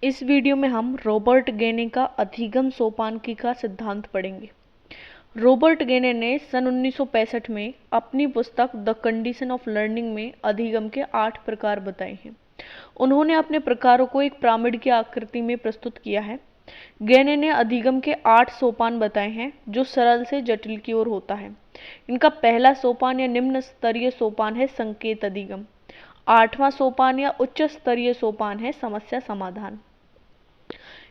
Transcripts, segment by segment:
इस वीडियो में हम रॉबर्ट गेने का अधिगम सोपानकी का सिद्धांत पढ़ेंगे। रॉबर्ट गेने ने सन 1965 में अपनी पुस्तक द कंडीशन ऑफ लर्निंग में अधिगम के 8 प्रकार बताए हैं। उन्होंने अपने प्रकारों को एक पिरामिड की आकृति में प्रस्तुत किया है। गेने ने अधिगम के 8 सोपान बताए हैं जो सरल से जटिल की ओर होता है। इनका पहला सोपान या निम्न स्तरीय सोपान है संकेत अधिगम। 8वां सोपान या उच्च स्तरीय सोपान है समस्या समाधान।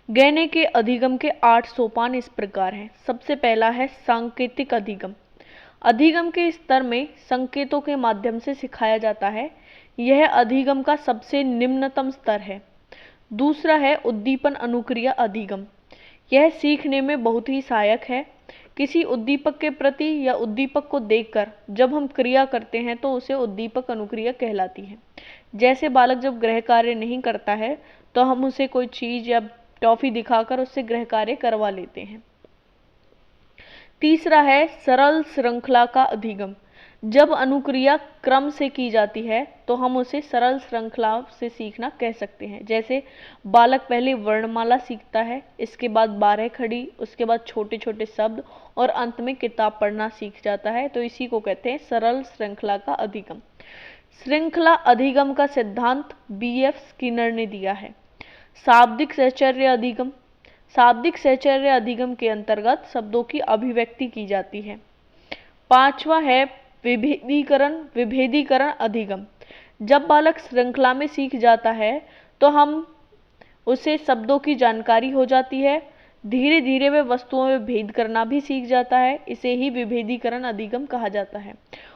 गेने के अधिगम के 8 सोपान इस प्रकार हैं। सबसे पहला है सांकेतिक अधिगम। अधिगम के स्तर में संकेतों के माध्यम से सिखाया जाता है। यह अधिगम का सबसे निम्नतम स्तर है। दूसरा है उद्दीपन अनुक्रिया अधिगम। यह सीखने में बहुत ही सहायक है। किसी उद्दीपक के प्रति या उद्दीपक को देखकर जब हम क्रिया करते हैं तो उसे उद्दीपक अनुक्रिया कहलाती है। जैसे बालक जब गृह कार्य नहीं करता है तो हम उसे कोई चीज या टॉफी दिखाकर उससे गृह कार्य करवा लेते हैं। तीसरा है सरल श्रृंखला का अधिगम। जब अनुक्रिया क्रम से की जाती है तो हम उसे सरल श्रृंखला से सीखना कह सकते हैं। जैसे बालक पहले वर्णमाला सीखता है, इसके बाद 12 खड़ी, उसके बाद छोटे छोटे शब्द और अंत में किताब पढ़ना सीख जाता है, तो इसी को कहते हैं सरल श्रृंखला का अधिगम। श्रृंखला अधिगम का सिद्धांत B.F. स्किनर ने दिया है। शाब्दिक सहचर्य अधिगम। शाब्दिक सहचर्य अधिगम के अंतर्गत शब्दों की अभिव्यक्ति की जाती है। पांचवा है विभेदीकरण अधिगम। जब बालक श्रृंखला में सीख जाता है तो हम उसे शब्दों की जानकारी हो जाती है। धीरे धीरे वह वस्तुओं में भेद करना भी सीख जाता है। इसे ही विभेदीकरण अधिगम कहा जाता है।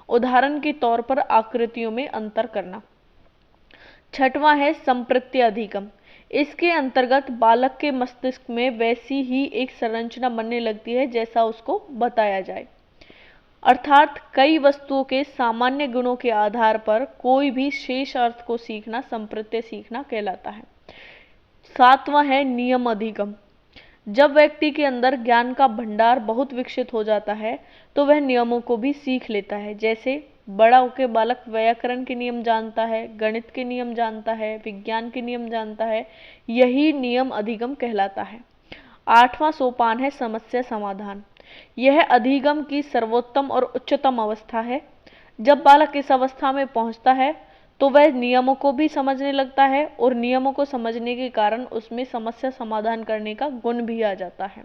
उदाहरण के तौर पर आकृतियों में अंतर करना। छठवां है संप्रत्य अधिगम। इसके अंतर्गत बालक के मस्तिष्क में वैसी ही एक संरचना बनने लगती है जैसा उसको बताया जाए। अर्थात कई वस्तुओं के सामान्य गुणों के आधार पर कोई भी शेष अर्थ को सीखना संप्रत्य सीखना कहलाता है। सातवां है नियम अधिगम। जब व्यक्ति के अंदर ज्ञान का भंडार बहुत विकसित हो जाता है तो वह नियमों को भी सीख लेता है। जैसे बड़ा होकर बालक व्याकरण के नियम जानता है, गणित के नियम जानता है, विज्ञान के नियम जानता है। यही नियम अधिगम कहलाता है। 8वां सोपान है समस्या समाधान। यह अधिगम की सर्वोत्तम और उच्चतम अवस्था है। जब बालक इस अवस्था में पहुंचता है तो वह नियमों को भी समझने लगता है और नियमों को समझने के कारण उसमें समस्या समाधान करने का गुण भी आ जाता है।